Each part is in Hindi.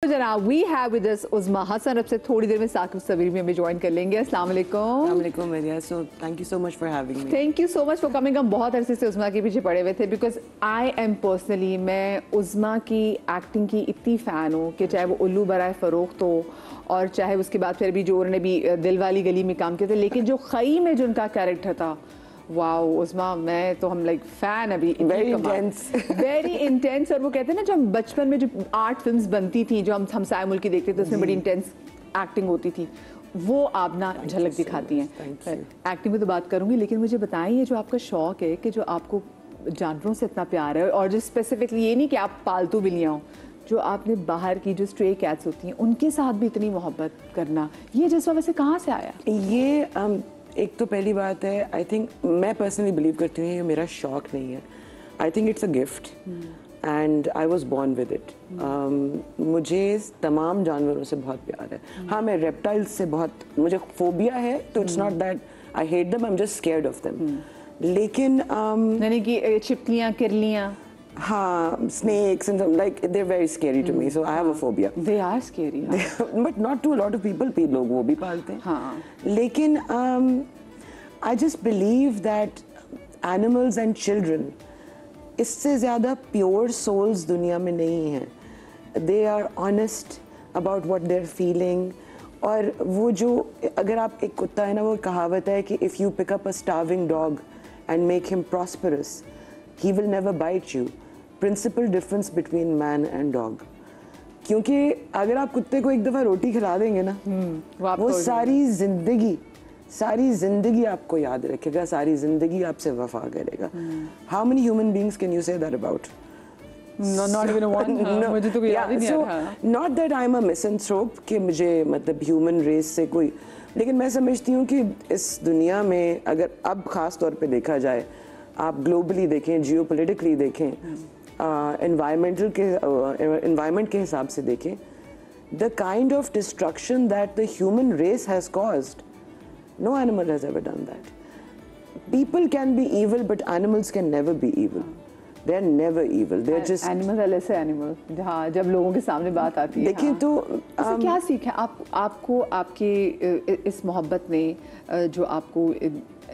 जनाब we have with us उज़मा Hasan. अब से थोड़ी देर में साकिब सबीर भी हमें ज्वाइन कर लेंगे। अस्सलाम वालेकुम। Maria. So thank you so much for having me. Thank you so much for coming. हम बहुत अरसे से उज़मा के पीछे पड़े हुए थे बिकॉज आई एम पर्सनली, मैं उज़मा की एक्टिंग की इतनी फ़ैन हूँ कि चाहे वो उल्लू बराए फ़रोख्त हो और चाहे उसके बाद फिर भी जो उन्होंने भी दिल वाली गली में काम किया था, लेकिन जो खई में जो उनका कैरेक्टर था, वाओ उज़मा, मैं तो हम लाइक फ़ैन अभी। Very intense, very intense. और वो कहते हैं ना, जब बचपन में जो आर्ट फिल्म्स बनती थी, जो हम हमसाए मुल्क की देखते थे, उसमें बड़ी इंटेंस एक्टिंग होती थी, वो आप ना झलक दिखाती हैं। एक्टिंग में तो बात करूंगी, लेकिन मुझे बताइए जो आपका शौक है कि जो आपको जानवरों से इतना प्यार है, और जो स्पेसिफिकली ये नहीं कि आप पालतू बिल्लियाँ हो, जो आपने बाहर की जो स्ट्रे कैट्स होती हैं उनके साथ भी इतनी मोहब्बत करना, ये जज्बा वैसे कहाँ से आया? ये एक तो पहली बात है, आई थिंक मैं पर्सनली बिलीव करती हूँ ये मेरा शौक नहीं है, I think it's a gift and I was born with it. मुझे तमाम जानवरों से बहुत प्यार है। हाँ, मैं रेप्टाइल्स से बहुत, मुझे फोबिया है, तो it's not that I hate them, I am just scared of them. लेकिन यानी कि छिपकलियाँ, किरलियाँ, हाँ, snakes and like they're very scary to me, so I have a phobia. They are scary, but not to a lot of people. लोग वो भी पालते हैं। हाँ। लेकिन I just believe that animals and children इससे ज़्यादा pure souls दुनिया में नहीं हैं। They are honest about what they're feeling. और वो जो, अगर आप एक कुत्ता है ना, वो कहावत है कि if you pick up a starving dog and make him prosperous, he will never bite you. Principal difference between man and dog. क्योंकि अगर आप कुत्ते को एक दफ़ा रोटी खिला देंगे ना, वो सारी जिंदगी आपको याद रखेगा, सारी जिंदगी आपसे वफा करेगा। How many human beings can you say that about? No, not even one. No. मुझे तो याद ही नहीं आ रहा। Not that I'm a misanthrope कि मुझे मतलब human race से कोई, लेकिन मैं समझती हूँ कि इस दुनिया में अगर अब ख़ास तौर पे देखा जाए, आप ग्लोबली देखें, जियोपॉलिटिकली देखें, एनवायरमेंट के हिसाब से देखें, the kind of destruction that the human race has caused, no animal has ever done that. People can be evil, but animals can never be evil. They are never evil. They are just animal है, ऐसे एनिमल। हाँ, जब लोगों के सामने बात आती है, देखिए हाँ। तो क्या सीखा आपको आपके इस मोहब्बत ने, जो आपको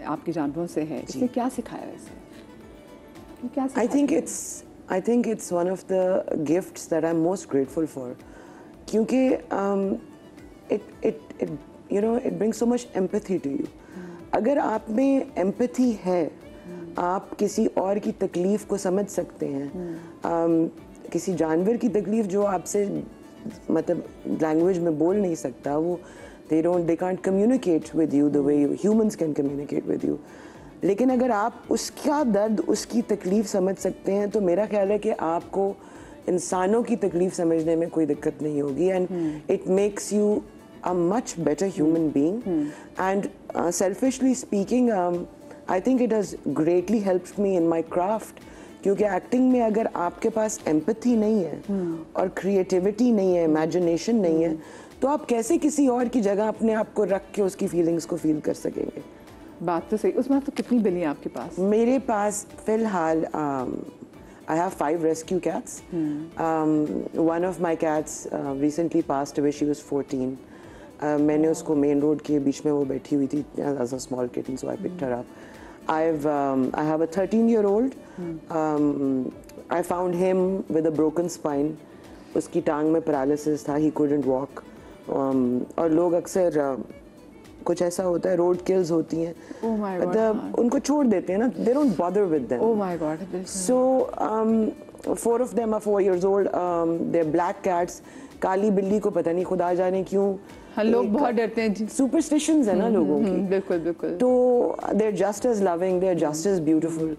आपके जानवरों से है, इसने क्या सिखाया वैसे? क्या सिखाया? I think it's one of the gifts that I'm most grateful for. क्योंकि it brings so much empathy to you. अगर आप में empathy है, आप किसी और की तकलीफ को समझ सकते हैं। किसी जानवर की तकलीफ जो आपसे मतलब लैंग्वेज में बोल नहीं सकता, वो they can't communicate with you the way humans can communicate with you. लेकिन अगर आप उसका दर्द, उसकी तकलीफ़ समझ सकते हैं, तो मेरा ख्याल है कि आपको इंसानों की तकलीफ़ समझने में कोई दिक्कत नहीं होगी। And it makes you a much better human being. And selfishly speaking, I think it has greatly helped me in my craft. क्योंकि एक्टिंग में अगर आपके पास एम्पैथी नहीं है और क्रिएटिविटी नहीं है, इमेजिनेशन नहीं है, तो आप कैसे किसी और की जगह अपने आप को रख के उसकी फीलिंग्स को फील कर सकेंगे? बात तो सही। उसमें तो कितनी बिल्लियाँ आपके पास? मेरे पास फिलहाल I have 5 rescue cats. One of my cats recently passed away. She was 14. मैंने उसको मेन रोड के बीच में वो बैठी हुई थी as a small kitten, so I picked her up. I have a 13-year-old. I found him with a broken spine. उसकी टांग में पैरालिसिस था, he couldn't walk. और लोग अक्सर कुछ ऐसा होता है, रोड किल्स होती हैं, उनको छोड़ देते हैं ना, they don't bother with them. Oh my God. So 4 of them are 4 years old. They're black cats. काली बिल्ली को पता नहीं खुदा जाने क्यों, हाँ, लोग बहुत डरते हैं। सुपरस्टिशंस है ना लोगों की। बिल्कुल बिल्कुल। तो they're just as loving, they're just as beautiful.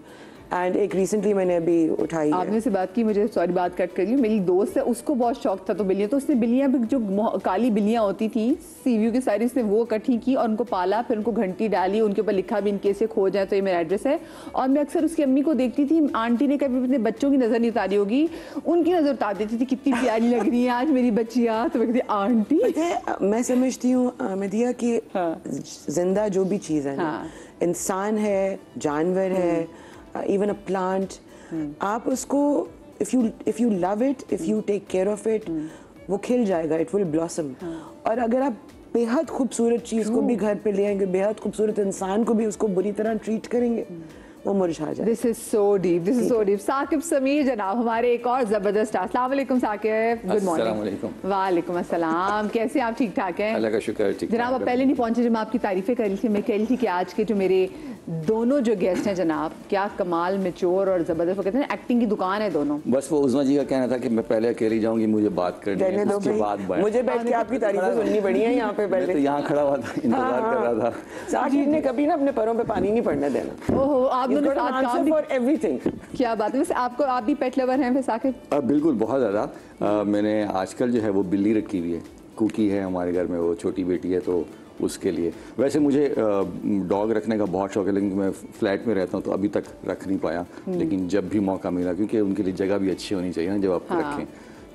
And एक रिसेंटली मैंने अभी उठाई, आपने से बात की, मुझे सॉरी बात कट कर ली, मेरी दोस्त है, उसको बहुत शौक था तो बिल्लियाँ, तो उसने बिल्लियाँ भी जो काली बिल्लियाँ होती थी सीव्यू की सारी, उसने वो इकट्ठी की और उनको पाला, फिर उनको घंटी डाली, उनके ऊपर लिखा भी इनके से खो जाए तो ये मेरा एड्रेस है। और मैं अक्सर उसकी अम्मी को देखती थी, आंटी ने कभी अपने बच्चों की नज़र नहीं उतारी होगी, उनकी नज़र उतार देती थी, कितनी प्यारी लग रही है आज मेरी बच्चियाँ, तो मैं कहती आंटी। मैं समझती हूँ मदिया कि जिंदा जो भी चीज़ है, इंसान है, जानवर है, even a plant, आप उसको if you love it, if you take care of it, वो खिल जाएगा, इट विल ब्लॉसम। और अगर आप बेहद खूबसूरत चीज़ को भी घर पे ले आएंगे, बेहद खूबसूरत इंसान को भी उसको बुरी तरह ट्रीट करेंगे, वो मुरझा जाए। This is so deep, this is so deep. Saqib Sameer जनाब हमारे एक और जबरदस्त। अस्सलाम वालेकुम साकिब, गुड मॉर्निंग। वालेकुम अस्सलाम, कैसे आप? ठीक ठाक हैं? अल्लाह का शुक्र। ठीक जनाब आप पहले नहीं पहुंचे जब मैं आपकी तारीफें कर रही थी। मैं कह रही थी कि आज के जो मेरे दोनों जो गेस्ट हैं जनाब, क्या कमाल, मैच्योर और जबरदस्त। वो कहते हैं एक्टिंग की दुकान है दोनों। बस वो उज़मा जी का कहना था कि मैं पहले अकेली जाऊंगी, मुझे बात करनी है, उसके बाद मुझे बैठ के आपकी तारीफें सुननी पड़ी है यहाँ पे। पहले तो यहाँ खड़ा हुआ था, इंतजार कर रहा था। साकिब ने कभी ना अपने पैरों पे पानी नहीं पड़ने देना। ओहो, आप दोनों साथ काम भी, एवरीथिंग। क्या बात है। वैसे आपको, आप भी पेट लवर हैं फिर साकिब? बिल्कुल, बहुत ज़्यादा। मैंने आजकल जो है वो बिल्ली रखी हुई है, कुकी है हमारे घर में, वो छोटी बेटी है, तो उसके लिए। वैसे मुझे डॉग रखने का बहुत शौक है, लेकिन मैं फ्लैट में रहता हूँ तो अभी तक रख नहीं पाया, लेकिन जब भी मौका मिला, क्योंकि उनके लिए जगह भी अच्छी होनी चाहिए ना जब आप रखें,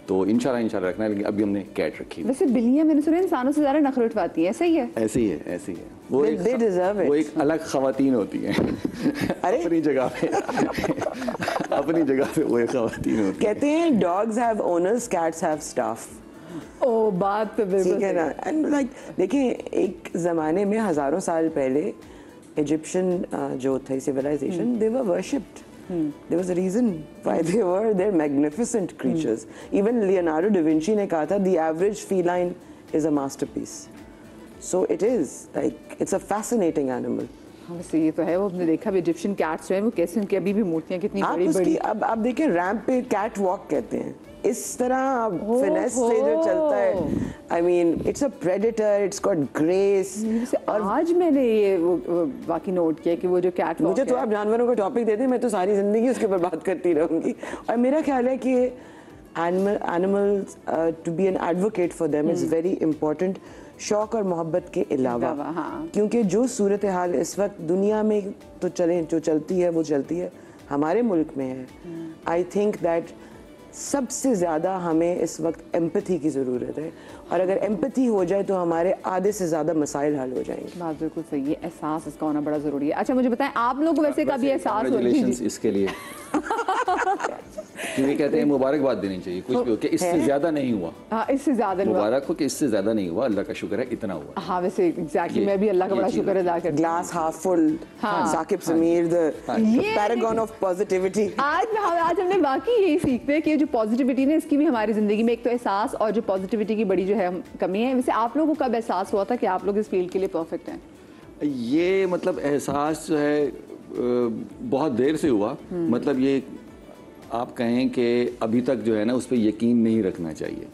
तो इंशाल्लाह रखना है। लेकिन अभी हमने कैट रखी है। वैसे बिल्लियां मैंने सुना इंसानों से ज्यादा नखरे उठवाती हैं, सही है? ऐसे ही है, ऐसे ही है। वो वो एक अलग खवातीन होती हैं। अरे अपनी जगह पे अपनी जगह पे वो एक खवातीन होती कहते हैं dogs have owners, cats have staff. ओ, बात तो बिल्कुल ठीक है ना। एंड लाइक देखिए, एक ज़माने में हज़ारों साल पहले इजिप्शियन जो थे civilisation, they were worshipped. There was a reason why they were. They're magnificent creatures. Even Leonardo da Vinci ने कहा था, the average feline is a masterpiece. So it is like it's a fascinating animal. हाँ, वैसे ये तो है। वो हमने देखा भी इजिप्शियन कैट्स जो है वो कैसे, उनकी अभी भी मूर्तियां कितनी बड़ी बड़ी। अब आप देखिए, रैंप पे कैट वॉक कहते हैं, इस तरह फिनेस से जो चलता है। I mean it's a predator, it's got grace. और आज मैंने ये वो वाकई नोट किया कि वो जो कैट वॉक, मुझे तो आप जानवरों का टॉपिक देते हैं, मैं तो सारी जिंदगी उसके ऊपर बात करती रहूंगी। और मेरा ख्याल है कि animals to be an advocate for them is very important, शौक और मोहब्बत के अलावा। हाँ। क्योंकि जो सूरत हाल इस वक्त दुनिया में तो जो चलती है वो चलती है, हमारे मुल्क में है। आई थिंक दैट सबसे ज़्यादा हमें इस वक्त एम्पैथी की ज़रूरत है, और अगर एम्पैथी हो जाए तो हमारे आधे से ज़्यादा मसाइल हल हो जाएंगे। बात बिल्कुल सही है, एहसास इसका होना बड़ा ज़रूरी है। अच्छा मुझे बताएं, आप लोगों को वैसे कभी एहसास हो? इसके लिए क्योंकि कहते हैं मुबारकबाद देनी चाहिए, कुछ भी हो कि इससे ज़्यादा नहीं हुआ। हाँ, इससे ज़्यादा मुबारक हो कि इससे ज़्यादा नहीं हुआ, अल्लाह का शुक्र है इतना हुआ। हाँ वैसे एग्जैक्टली, मैं भी अल्लाह का बड़ा शुक्र अदा करती हूँ। Glass half full. Saqib Sameer, the paragon of positivity. आज हमने बाकी यही सीखते हैं कि जो पॉजिटिविटी है इसकी भी हमारी ज़िंदगी में एक तो एहसास और जो पॉजिटिविटी की बड़ी जो है कमी है। वैसे आप लोगों को कब एहसास हुआ था कि आप लोग इस फील्ड के लिए परफेक्ट हैं? ये मतलब एहसास जो है बहुत देर से हुआ। मतलब ये आप कहें कि अभी तक जो है ना उस पर यकीन नहीं रखना चाहिए,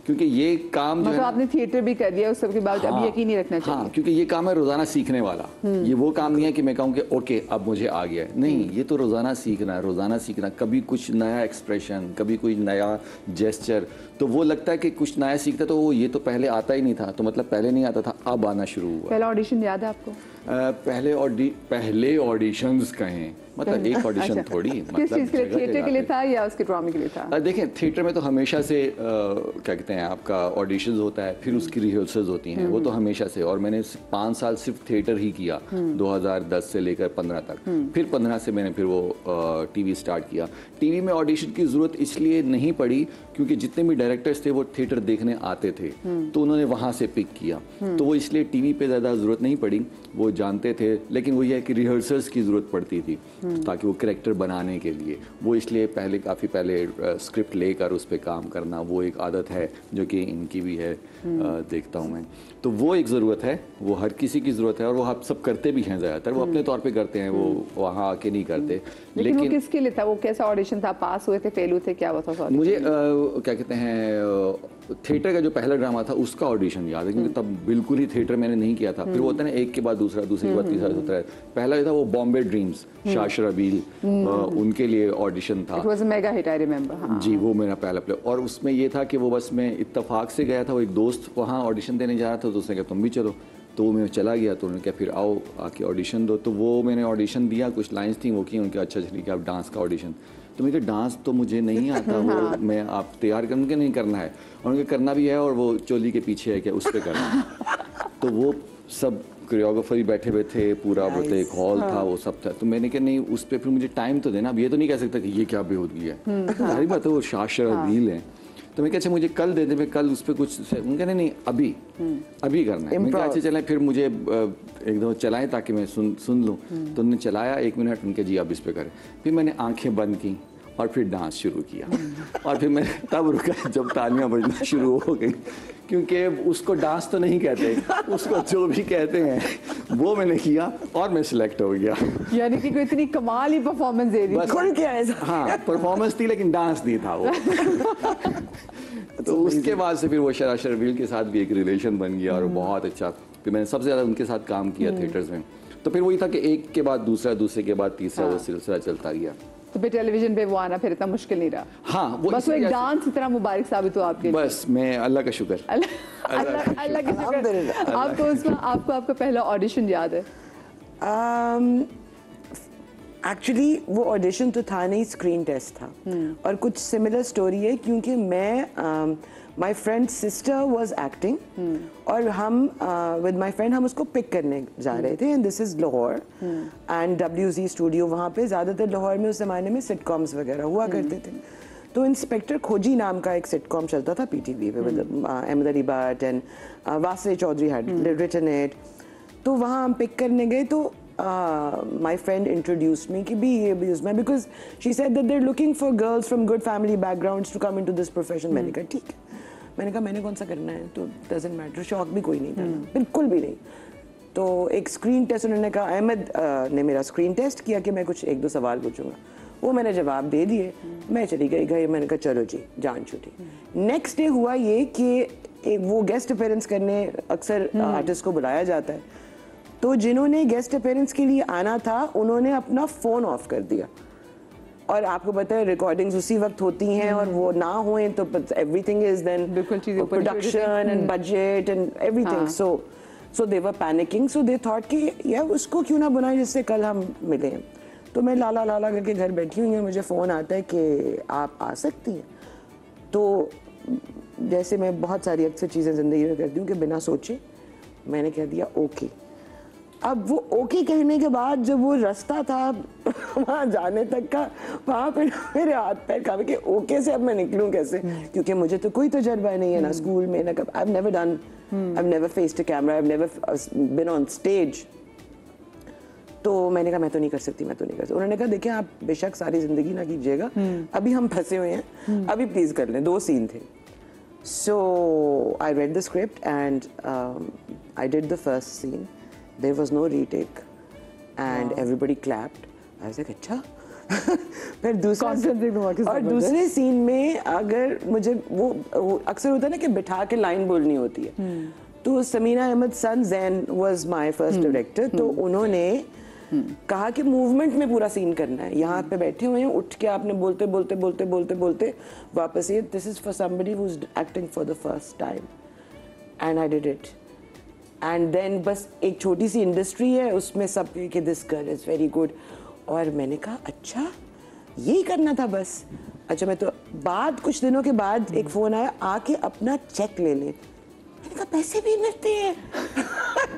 क्योंकि ये काम जो है, आपने थिएटर भी कर दिया उस सब के बाद अभी यकीन नहीं रखना चाहिए। हाँ, क्योंकि ये काम है रोजाना सीखने वाला। ये वो काम नहीं है कि मैं कहूँ कि ओके अब मुझे आ गया है, नहीं, ये तो रोजाना सीखना है, रोजाना सीखना। कभी कुछ नया एक्सप्रेशन, कभी कोई नया जेस्चर, तो वो लगता है कि कुछ नया सीखता तो वो ये तो पहले आता ही नहीं था, तो मतलब पहले नहीं आता था, अब आना शुरू हुआ। पहला ऑडिशन याद है आपको? पहले ऑडिशंस कहें, मतलब एक ऑडिशन थोड़ी, किस चीज़ के लिए? थिएटर के लिए था या उसके ड्रामे के लिए था? देखें, थिएटर में तो हमेशा से क्या कहते हैं आपका ऑडिशंस होता है, फिर उसकी रिहर्सल्स होती हैं, वो तो हमेशा से। और मैंने 5 साल सिर्फ थिएटर ही किया, 2010 से लेकर 15 तक। फिर 15 से मैंने फिर वो टीवी स्टार्ट किया। टीवी में ऑडिशन की ज़रूरत इसलिए नहीं पड़ी क्योंकि जितने भी डायरेक्टर्स थे वो थिएटर देखने आते थे, तो उन्होंने वहाँ से पिक किया, तो वो इसलिए टीवी पे ज़्यादा ज़रूरत नहीं पड़ी, वो जानते थे। लेकिन वो ये है कि रिहर्सल्स की ज़रूरत पड़ती थी ताकि वो कैरेक्टर बनाने के लिए, वो इसलिए काफ़ी पहले स्क्रिप्ट लेकर उस पर काम करना, वो एक आदत है जो कि इनकी भी है, देखता हूँ मैं। तो वो एक ज़रूरत है, वो हर किसी की ज़रूरत है, और वो आप सब करते भी हैं, ज़्यादातर वो अपने तौर पे करते हैं, वो वहाँ आके नहीं करते। लेकिन वो किसके लिए था? वो कैसा ऑडिशन था? पास हुए थे, फेल हुए थे, क्या हुआ था? मुझे क्या कहते हैं, थिएटर का जो पहला ड्रामा था उसका ऑडिशन याद है, क्योंकि तब बिल्कुल ही थिएटर मैंने नहीं किया था। फिर वो होता है ना, एक के बाद दूसरा, दूसरे के बाद तीसरा होता है। पहला जो था वो बॉम्बे ड्रीम्स, शाशरबील, उनके लिए ऑडिशन था। It was a mega hit, I remember। हाँ। जी, वो मेरा पहला प्ले। और उसमें ये था कि वो बस मैं इत्तेफाक से गया था, वो एक दोस्त वहाँ ऑडिशन देने जा रहा था, तो उसने कहा तुम भी चलो, तो मैं चला गया। तो उन्होंने कहा फिर आओ आके ऑडिशन दो, तो वो मैंने ऑडिशन दिया, कुछ लाइन्स थी वो की, उनके अच्छा ठीक है, आप डांस का ऑडिशन। तो मैं कहा डांस तो मुझे नहीं आता, वो मैं आप तैयार करके नहीं करना है, और उनके करना भी है, और वो चोली के पीछे है क्या उस पर करना है। तो वो सब कोरियोग्राफर बैठे हुए थे, पूरा मतलब एक हॉल था, वो सब था। तो मैंने कहा नहीं, उस पर फिर मुझे टाइम तो देना, अब ये तो नहीं कह सकता कि ये क्या बेहूदगी है, सारी बात है, वो शाशरबील है। तो मैं अच्छा मुझे कल दे दे, मैं कल उस पर कुछ, उनका नहीं अभी अभी करना है। मैं कहा अच्छा चलें, फिर मुझे एक दो चलाएं ताकि मैं सुन लूँ। तो उन्होंने चलाया 1 मिनट, उनके जी अब इस पे करें। फिर मैंने आंखें बंद की और फिर डांस शुरू किया और फिर मैं तब रुका जब तालियां बजना शुरू हो गई, क्योंकि उसको डांस तो नहीं कहते, उसको जो भी कहते हैं वो मैंने किया और मैं सिलेक्ट हो गया। यानी कि कोई इतनी कमाल ही परफॉर्मेंस दे दी बस खुल के ऐसा। हाँ, परफॉर्मेंस थी लेकिन डांस नहीं था वो। तो उसके बाद से फिर वो शरा शर्बील के साथ भी एक रिलेशन बन गया और बहुत अच्छा, फिर मैंने सबसे ज़्यादा उनके साथ काम किया थिएटर्स में। तो फिर वही था कि एक के बाद दूसरा, दूसरे के बाद तीसरा, वो सिलसिला चलता गया। तो फिर टेलीविजन पे वो आना फिर इतना मुश्किल नहीं रहा। हाँ, बस वो एक डांस इतना मुबारक साबित हुआ आपके लिए। बस मैं अल्लाह का शुक्र, अल्लाह का शुक्र। आपको उसमें आपका पहला ऑडिशन याद है? एक्चुअली वो ऑडिशन तो था नहीं, स्क्रीन टेस्ट था। और कुछ सिमिलर स्टोरी है, क्योंकि मैं my friend sister was acting और हम विद माय फ्रेंड हम उसको पिक करने जा रहे थे। And this is Lahore and WZ studio. वहाँ पे ज़्यादातर लाहौर में उस ज़माने में सिटकॉम्स वगैरह हुआ करते थे। तो इंस्पेक्टर खोजी नाम का एक सिटकॉम चलता था PTV पे, मतलब Ahmed Ali Bhatt and Vasay Chaudhry had written it. तो वहाँ हम पिक करने गए, तो my friend introduced me कि be उसमें, because she said that they're looking for girls from good family backgrounds to come into this profession। मैंने कहा ठीक है, मैंने कहा मैंने कौन सा करना है, तो doesn't matter, शौक भी कोई नहीं था, बिल्कुल भी नहीं। तो एक स्क्रीन टेस्ट उन्होंने कहा, अहमद ने मेरा स्क्रीन टेस्ट किया कि मैं कुछ 1-2 सवाल पूछूंगा, वो मैंने जवाब दे दिए, मैं चली गई घर। मैंने कहा चलो जी जान छूटी। नेक्स्ट डे हुआ ये कि वो गेस्ट अपीयरेंस करने अक्सर आर्टिस्ट को बुलाया जाता है, तो जिन्होंने गेस्ट अपीयरेंस के लिए आना था उन्होंने अपना फ़ोन ऑफ कर दिया। और आपको पता है रिकॉर्डिंग्स उसी वक्त होती हैं और वो ना होए तो everything is then production and budget and everything. So they were panicking, so they thought कि यार उसको क्यों ना बुलाएं जिससे कल हम मिले। तो मैं लाला लाला करके घर बैठी हुई हूँ, मुझे फ़ोन आता है कि आप आ सकती हैं। तो जैसे मैं बहुत सारी अक्सर चीज़ें ज़िंदगी में करती हूँ कि बिना सोचे मैंने कह दिया ओके। अब वो ओके कहने के बाद जब वो रास्ता था वहाँ जाने तक का, वहाँ पे मेरे हाथ पैर कांपे कि ओके से अब मैं निकलूँ कैसे, क्योंकि मुझे तो कोई तजर्बा नहीं है ना स्कूल में ना कब, I've never done, I've never faced a camera, I've never been on stage। तो मैंने कहा मैं तो नहीं कर सकती, मैं तो नहीं कर सकती। उन्होंने कहा देखिए आप बेशक सारी जिंदगी ना कीजिएगा, अभी हम फंसे हुए हैं, अभी प्लीज कर लें। 2 सीन थे। So I read the script and I did the first scene. There was no retake and everybody clapped. I was like अच्छा। फिर दूसरे सीन में अगर मुझे वो अक्सर होता है ना कि बिठा के लाइन बोलनी होती है, तो समीना अहमद सन जैन वाज माय फर्स्ट डायरेक्टर। तो उन्होंने कहा कि मूवमेंट में पूरा सीन करना है, यहाँ पे बैठे हुए हैं, उठ के आपने बोलते बोलते बोलते बोलते बोलते वापस ये, this is for somebody who is acting for the first time. And I did it. And then बस एक छोटी सी इंडस्ट्री है उसमें सब कि this girl is very good. और मैंने कहा अच्छा यही करना था बस। अच्छा मैं तो बाद कुछ दिनों के बाद एक फ़ोन आया, आके अपना चेक ले ले। मैंने कहा पैसे भी मिलते हैं।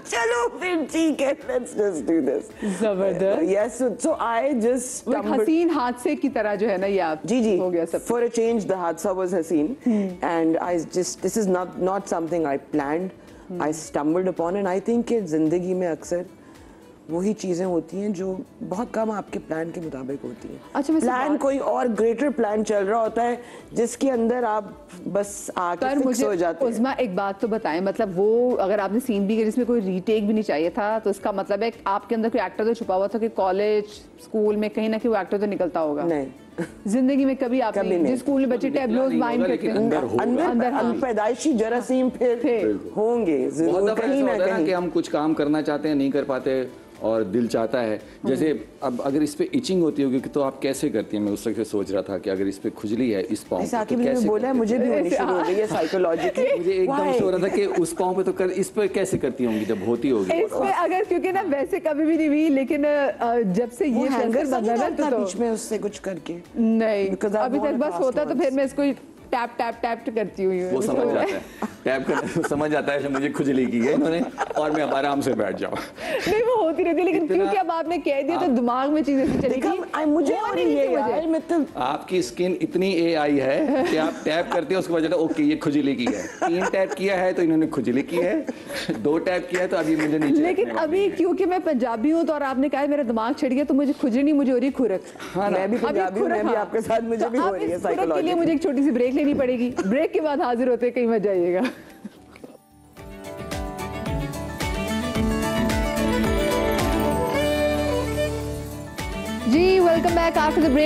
चलो फिर ठीक है, लेट्स जस्ट डू दिस। जबरदस्त। यस, सो आई जस्ट हसीन हादसे की तरह जो है ना ये आप जी हो गया सब। फॉर अ चेंज द हादसा वाज हसीन and I just, this is not something I planned, I stumbled upon. And I think कि जिंदगी में अक्सर वही चीजें होती हैं जो बहुत कम आपके प्लान के मुताबिक होती हैं। अच्छा, प्लान कोई और ग्रेटर प्लान चल रहा होता है जिसके अंदर आप बस आके फिक्स हो जाते हैं। उस्मा एक बात तो बताएं, मतलब वो अगर आपने सीन भी किया जिसमें कोई रीटेक भी नहीं चाहिए था, तो इसका मतलब है आपके अंदर कोई एक्टर तो छुपा हुआ था कि कॉलेज स्कूल में कहीं ना कहीं वो एक्टर तो निकलता होगा। नहीं, जिंदगी में कभी आपने जिस स्कूल में बच्चे टैबलोज माइंड करते हैं अंदर पैदाइशी जरासीम फिर होंगे जरूर कहीं ना कहीं कि हम कुछ काम करना चाहते हैं नहीं कर पाते और दिल चाहता है। जैसे अब अगर इस पे इचिंग होती होगी तो आप कैसे करती हैं? मैं उस वक्त सोच रहा था कि अगर इस पे खुजली है इस पाँव पे तो कैसे बोला है, मुझे भी होनी शुरू हो गई है साइकोलॉजिकली। मुझे एकदम से हो रहा था कि उस पाँव पे तो कर, इस पे कैसे करती होंगी जब होती होगी? इस पे अगर क्योंकि ना वैसे कभी भी नहीं हुई, लेकिन जब से ये हैंगर बंधा ना तो बीच में उससे कुछ करके नहीं अभी तक बस होता तो फिर मैं इसको टैप टैप टैप करती हुई वो समझ जाता है, टैप कर समझ जाता है मुझे खुजली की है इन्होंने और मैं आराम से बैठ जाऊँ। नहीं वो होती रहती है, लेकिन क्योंकि अब आपने कह दिया तो दिमाग में चीजें चली गई। मुझे हो रही है यार, मतलब आपकी स्किन इतनी AI है कि आप टैप करते हो उसके बाद ओके ये खुजली की है, 3 टैप किया है तो इन्होंने खुजली की है, 2 टैप किया है तो अभी मुझे नीचे। लेकिन अभी क्योंकि मैं पंजाबी हूँ तो और आपने कहा मेरा दिमाग छिड़ गया तो मुझे खुजली नहीं, मुझे हो रही खुरक। हाँ, मैं भी पंजाबी हूँ, मैं भी आपके साथ, मुझे भी हो रही है साइकोलॉजी के लिए मुझे एक छोटी सी ब्रेक लेनी पड़ेगी। ब्रेक के बाद हाजिर होते हैं, कहीं मत जाइएगा। जी welcome back after the break.